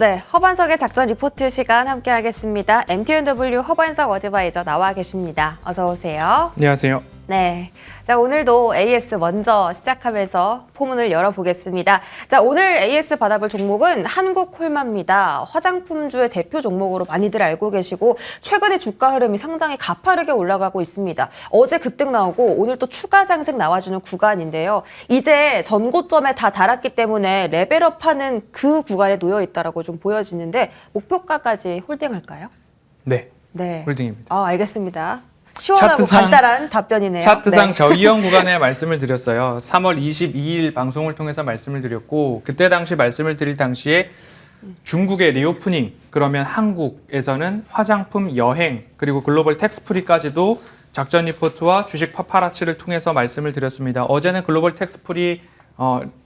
네, 허반석의 작전 리포트 시간 함께 하겠습니다. MTNW 허반석 어드바이저 나와 계십니다. 어서 오세요. 안녕하세요. 네, 자 오늘도 AS 먼저 시작하면서 포문을 열어보겠습니다. 자 오늘 AS 받아볼 종목은 한국콜마입니다. 화장품주의 대표 종목으로 많이들 알고 계시고 최근에 주가 흐름이 상당히 가파르게 올라가고 있습니다. 어제 급등 나오고 오늘 또 추가 상승 나와주는 구간인데요. 이제 전고점에 다 달았기 때문에 레벨업하는 그 구간에 놓여 있다라고 좀 보여지는데 목표가까지 홀딩할까요? 네, 네, 홀딩입니다. 알겠습니다. 시원하고 간단한 답변이네요. 차트상 네. 저이형 구간에 말씀을 드렸어요. 3월 22일 방송을 통해서 말씀을 드렸고 그때 당시 말씀을 드릴 당시에 중국의 리오프닝 그러면 한국에서는 화장품, 여행 그리고 글로벌 텍스프리까지도 작전 리포트와 주식 파파라치를 통해서 말씀을 드렸습니다. 어제는 글로벌 텍스프리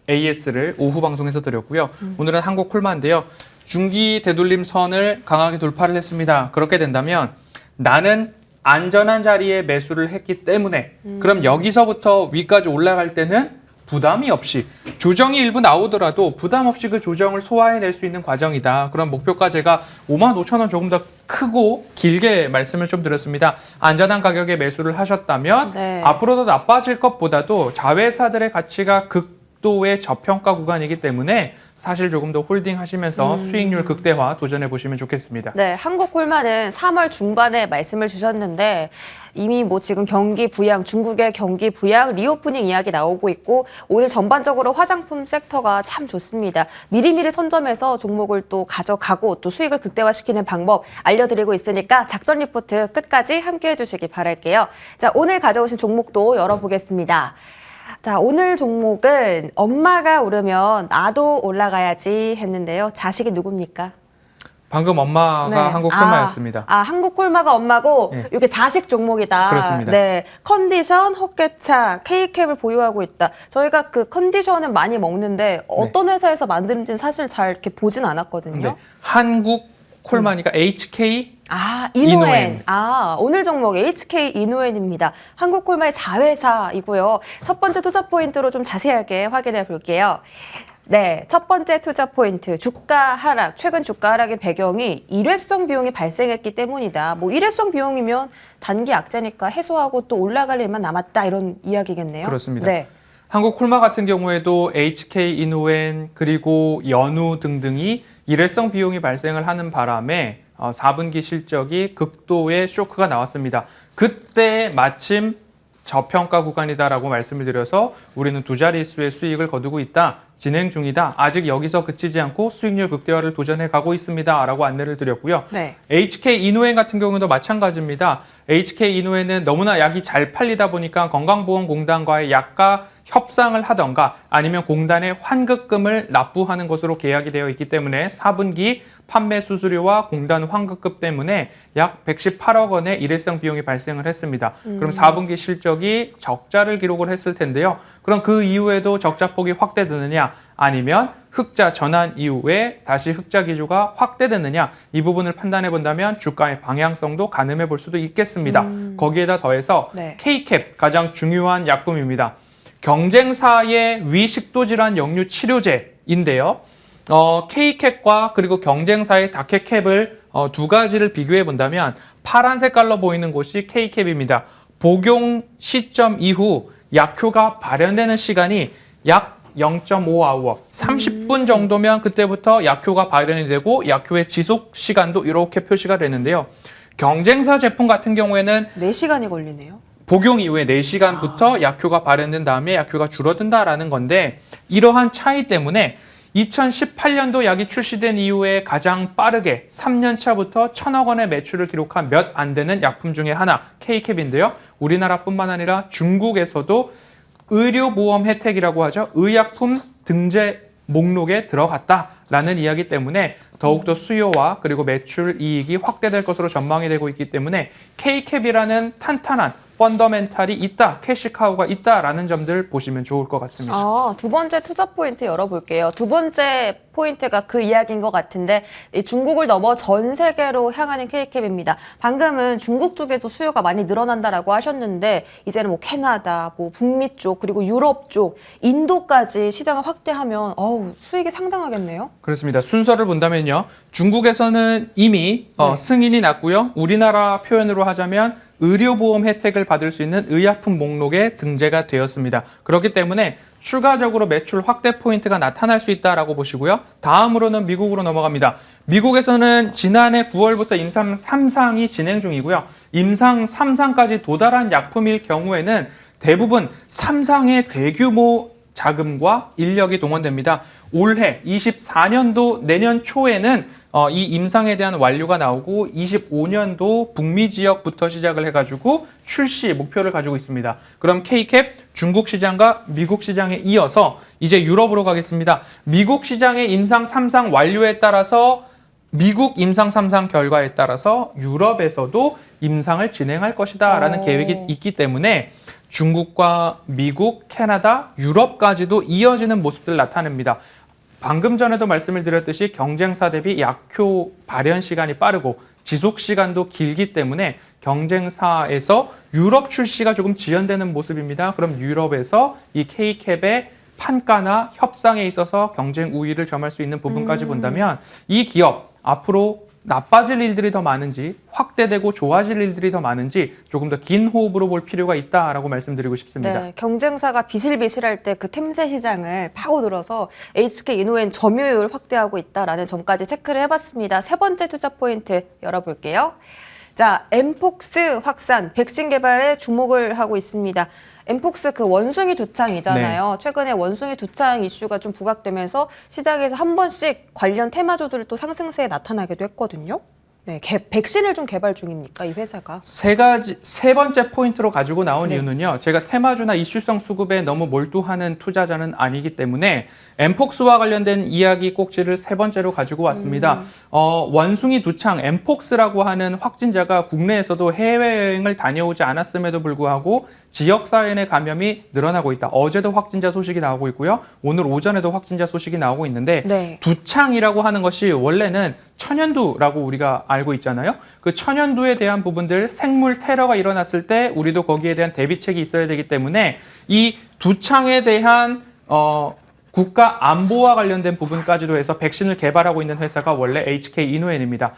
AS를 오후 방송에서 드렸고요. 오늘은 한국콜마인데요. 중기 되돌림 선을 강하게 돌파를 했습니다. 그렇게 된다면 나는 안전한 자리에 매수를 했기 때문에 그럼 여기서부터 위까지 올라갈 때는 부담이 없이 조정이 일부 나오더라도 부담 없이 그 조정을 소화해낼 수 있는 과정이다. 그런 목표가 제가 55,000원 조금 더 크고 길게 말씀을 좀 드렸습니다. 안전한 가격에 매수를 하셨다면 네. 앞으로도 나빠질 것보다도 자회사들의 가치가 극도의 저평가 구간이기 때문에 사실 조금 더 홀딩하시면서 수익률 극대화 도전해 보시면 좋겠습니다. 네, 한국콜마는 3월 중반에 말씀을 주셨는데 이미 뭐 지금 경기 부양, 중국의 경기 부양, 리오프닝 이야기 나오고 있고 오늘 전반적으로 화장품 섹터가 참 좋습니다. 미리미리 선점해서 종목을 또 가져가고 또 수익을 극대화시키는 방법 알려드리고 있으니까 작전 리포트 끝까지 함께해 주시기 바랄게요. 자, 오늘 가져오신 종목도 열어보겠습니다. 자, 오늘 종목은 엄마가 오르면 나도 올라가야지 했는데요. 자식이 누굽니까? 방금 엄마가 네. 한국콜마였습니다. 한국콜마가 엄마고 네. 이게 자식 종목이다. 그렇습니다. 네, 컨디션, 헛개차, K캡을 보유하고 있다. 저희가 그 컨디션은 많이 먹는데 어떤 회사에서 만드는지는 사실 잘 이렇게 보진 않았거든요. 네. 한국콜마니까 HK 이노엔. 이노엔. 오늘 종목 HK 이노엔입니다. 한국콜마의 자회사이고요. 첫 번째 투자 포인트로 좀 자세하게 확인해 볼게요. 네, 첫 번째 투자 포인트, 주가 하락. 최근 주가 하락의 배경이 일회성 비용이 발생했기 때문이다. 뭐 일회성 비용이면 단기 악재니까 해소하고 또 올라갈 일만 남았다. 이런 이야기겠네요. 그렇습니다. 네. 한국콜마 같은 경우에도 HK 이노엔 그리고 연우 등등이 일회성 비용이 발생을 하는 바람에 4분기 실적이 극도의 쇼크가 나왔습니다. 그때 마침 저평가 구간이다라고 말씀을 드려서 우리는 두 자릿수의 수익을 거두고 있다. 진행 중이다. 아직 여기서 그치지 않고 수익률 극대화를 도전해 가고 있습니다. 라고 안내를 드렸고요. 네. HK 이노엔 같은 경우도 마찬가지입니다. HK 이노엔은 너무나 약이 잘 팔리다 보니까 건강보험공단과의 약가 협상을 하던가 아니면 공단에 환급금을 납부하는 것으로 계약이 되어 있기 때문에 4분기 판매 수수료와 공단 환급금 때문에 약 118억 원의 일회성 비용이 발생을 했습니다. 그럼 4분기 실적이 적자를 기록을 했을 텐데요. 그럼 그 이후에도 적자폭이 확대되느냐 아니면 흑자 전환 이후에 다시 흑자 기조가 확대되느냐 이 부분을 판단해 본다면 주가의 방향성도 가늠해 볼 수도 있겠습니다. 거기에다 더해서 네. K캡 가장 중요한 약품입니다. 경쟁사의 위식도 질환 역류 치료제인데요. K캡과 그리고 경쟁사의 다케캡을 두 가지를 비교해 본다면 파란 색깔로 보이는 곳이 K캡입니다. 복용 시점 이후 약효가 발현되는 시간이 약 0.5아워, 30분 정도면 그때부터 약효가 발현이 되고 약효의 지속 시간도 이렇게 표시가 되는데요. 경쟁사 제품 같은 경우에는 4시간이 걸리네요. 복용 이후에 4시간부터 약효가 발현된 다음에 약효가 줄어든다라는 건데 이러한 차이 때문에 2018년도 약이 출시된 이후에 가장 빠르게 3년 차부터 1,000억 원의 매출을 기록한 몇 안 되는 약품 중에 하나 K캡인데요. 우리나라뿐만 아니라 중국에서도 의료보험 혜택이라고 하죠. 의약품 등재 목록에 들어갔다라는 이야기 때문에 더욱더 수요와 그리고 매출 이익이 확대될 것으로 전망이 되고 있기 때문에 K캡이라는 탄탄한 펀더멘탈이 있다, 캐시카우가 있다라는 점들 보시면 좋을 것 같습니다. 두 번째 투자 포인트 열어볼게요. 두 번째 포인트가 그 이야기인 것 같은데 이 중국을 넘어 전 세계로 향하는 K캡입니다. 방금은 중국 쪽에서 수요가 많이 늘어난다라고 하셨는데 이제는 뭐 캐나다, 뭐 북미 쪽 그리고 유럽 쪽, 인도까지 시장을 확대하면 수익이 상당하겠네요. 그렇습니다. 순서를 본다면요. 보면요. 중국에서는 이미 승인이 났고요. 우리나라 표현으로 하자면 의료보험 혜택을 받을 수 있는 의약품 목록에 등재가 되었습니다. 그렇기 때문에 추가적으로 매출 확대 포인트가 나타날 수 있다라고 보시고요. 다음으로는 미국으로 넘어갑니다. 미국에서는 지난해 9월부터 임상 3상이 진행 중이고요. 임상 3상까지 도달한 약품일 경우에는 대부분 3상의 대규모 자금과 인력이 동원됩니다. 올해 24년도 내년 초에는 이 임상에 대한 완료가 나오고 25년도 북미 지역부터 시작을 해가지고 출시 목표를 가지고 있습니다. 그럼 K캡 중국 시장과 미국 시장에 이어서 이제 유럽으로 가겠습니다. 미국 시장의 임상 3상 완료에 따라서 미국 임상 3상 결과에 따라서 유럽에서도 임상을 진행할 것이다 라는 계획이 있기 때문에 중국과 미국, 캐나다, 유럽까지도 이어지는 모습들을 나타냅니다. 방금 전에도 말씀을 드렸듯이 경쟁사 대비 약효 발현 시간이 빠르고 지속 시간도 길기 때문에 경쟁사에서 유럽 출시가 조금 지연되는 모습입니다. 그럼 유럽에서 이 K캡의 판가나 협상에 있어서 경쟁 우위를 점할 수 있는 부분까지 본다면 이 기업 앞으로 나빠질 일들이 더 많은지 확대되고 좋아질 일들이 더 많은지 조금 더 긴 호흡으로 볼 필요가 있다라고 말씀드리고 싶습니다. 네, 경쟁사가 비실비실할 때 그 틈새 시장을 파고들어서 HK 이노엔 점유율 확대하고 있다라는 점까지 체크를 해봤습니다. 세 번째 투자 포인트 열어볼게요. 자, 엠폭스 확산, 백신 개발에 주목을 하고 있습니다. 엠폭스 그 원숭이 두창이잖아요. 네. 최근에 원숭이 두창 이슈가 좀 부각되면서 시장에서 한 번씩 관련 테마주들이 또 상승세에 나타나기도 했거든요. 네, 백신을 좀 개발 중입니까, 이 회사가? 세 번째 포인트로 가지고 나온 이유는요. 제가 테마주나 이슈성 수급에 너무 몰두하는 투자자는 아니기 때문에 엠폭스와 관련된 이야기 꼭지를 세 번째로 가지고 왔습니다. 원숭이 두창 엠폭스라고 하는 확진자가 국내에서도 해외여행을 다녀오지 않았음에도 불구하고 지역사회 내 감염이 늘어나고 있다. 어제도 확진자 소식이 나오고 있고요. 오늘 오전에도 확진자 소식이 나오고 있는데 네. 두창이라고 하는 것이 원래는 천연두라고 우리가 알고 있잖아요. 그 천연두에 대한 부분들 생물 테러가 일어났을 때 우리도 거기에 대한 대비책이 있어야 되기 때문에 이 두창에 대한 국가 안보와 관련된 부분까지도 해서 백신을 개발하고 있는 회사가 원래 HK 이노엔입니다.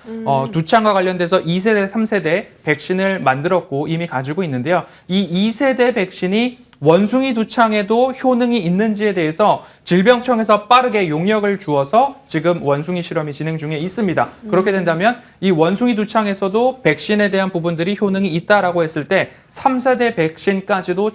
두창과 관련돼서 2세대, 3세대 백신을 만들었고 이미 가지고 있는데요. 이 2세대 백신이 원숭이 두창에도 효능이 있는지에 대해서 질병청에서 빠르게 용역을 주어서 지금 원숭이 실험이 진행 중에 있습니다. 그렇게 된다면 이 원숭이 두창에서도 백신에 대한 부분들이 효능이 있다라고 했을 때 3세대 백신까지도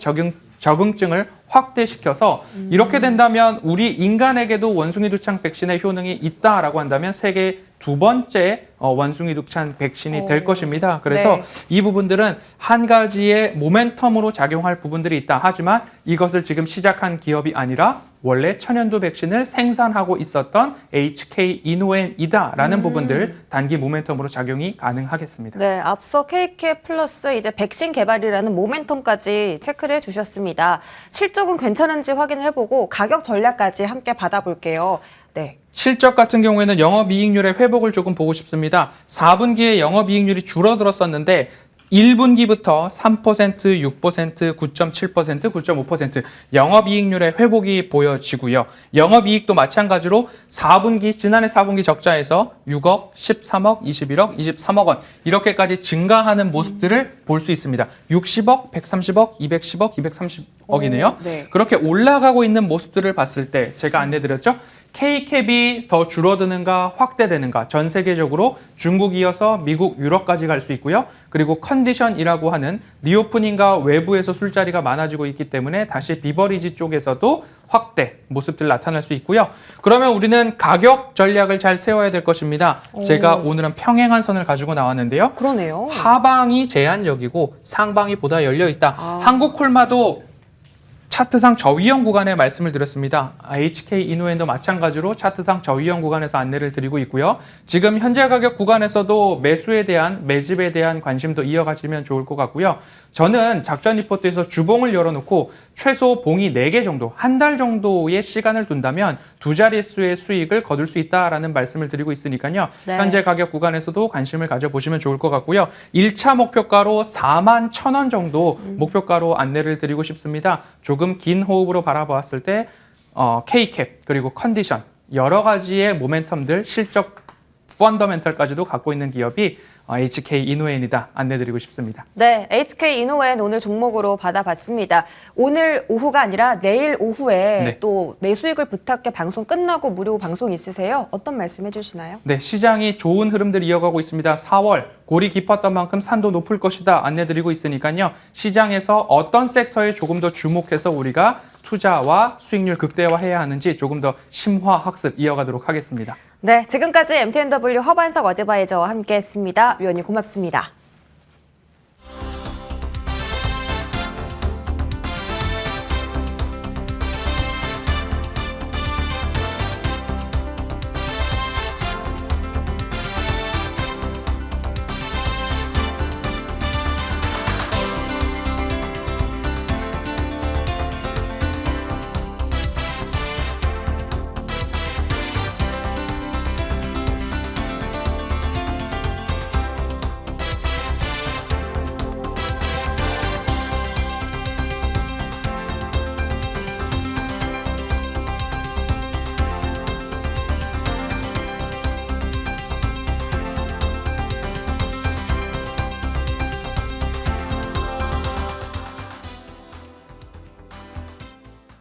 적응증을 확대시켜서 이렇게 된다면 우리 인간에게도 원숭이 두창 백신의 효능이 있다라고 한다면 세계 두 번째 원숭이 두창 백신이 될 것입니다. 그래서 네. 이 부분들은 한 가지의 모멘텀으로 작용할 부분들이 있다. 하지만 이것을 지금 시작한 기업이 아니라 원래 천연두 백신을 생산하고 있었던 HK 이노엔이다라는 부분들 단기 모멘텀으로 작용이 가능하겠습니다. 네, 앞서 KK 플러스 이제 백신 개발이라는 모멘텀까지 체크를 해주셨습니다. 실적은 괜찮은지 확인을 해보고 가격 전략까지 함께 받아볼게요. 네. 실적 같은 경우에는 영업이익률의 회복을 조금 보고 싶습니다. 4분기에 영업이익률이 줄어들었었는데 1분기부터 3%, 6%, 9.7%, 9.5% 영업이익률의 회복이 보여지고요. 영업이익도 마찬가지로 4분기, 지난해 4분기 적자에서 6억, 13억, 21억, 23억 원 이렇게까지 증가하는 모습들을 볼 수 있습니다. 60억, 130억, 210억, 230억이네요. 네. 그렇게 올라가고 있는 모습들을 봤을 때 제가 안내드렸죠. K캡이 더 줄어드는가 확대되는가 전 세계적으로 중국 이어서 미국, 유럽까지 갈 수 있고요. 그리고 컨디션이라고 하는 리오프닝과 외부에서 술자리가 많아지고 있기 때문에 다시 비버리지 쪽에서도 확대 모습들 나타날 수 있고요. 그러면 우리는 가격 전략을 잘 세워야 될 것입니다. 제가 오늘은 평행한 선을 가지고 나왔는데요. 그러네요. 하방이 제한적이고 상방이 보다 열려 있다. 한국콜마도 차트상 저위험 구간에 말씀을 드렸습니다. HK 이노엔도 마찬가지로 차트상 저위험 구간에서 안내를 드리고 있고요. 지금 현재 가격 구간에서도 매수에 대한 매집에 대한 관심도 이어가시면 좋을 것 같고요. 저는 작전 리포트에서 주봉을 열어놓고 최소 봉이 4개 정도, 한 달 정도의 시간을 둔다면 두 자릿수의 수익을 거둘 수 있다라는 말씀을 드리고 있으니까요. 네. 현재 가격 구간에서도 관심을 가져보시면 좋을 것 같고요. 1차 목표가로 41,000원 정도 목표가로 안내를 드리고 싶습니다. 조금 긴 호흡으로 바라보았을 때 K캡 그리고 컨디션 여러 가지의 모멘텀들 실적 펀더멘털까지도 갖고 있는 기업이 HK 이노엔이다 안내드리고 싶습니다. 네, HK 이노엔 오늘 종목으로 받아봤습니다. 오늘 오후가 아니라 내일 오후에 네. 또 내 수익을 부탁해 방송 끝나고 무료 방송 있으세요? 어떤 말씀 해주시나요? 네, 시장이 좋은 흐름들 이어가고 있습니다. 4월 골이 깊었던 만큼 산도 높을 것이다 안내드리고 있으니까요. 시장에서 어떤 섹터에 조금 더 주목해서 우리가 투자와 수익률 극대화해야 하는지 조금 더 심화 학습 이어가도록 하겠습니다. 네, 지금까지 MTNW 허반석 어드바이저와 함께했습니다. 위원님 고맙습니다.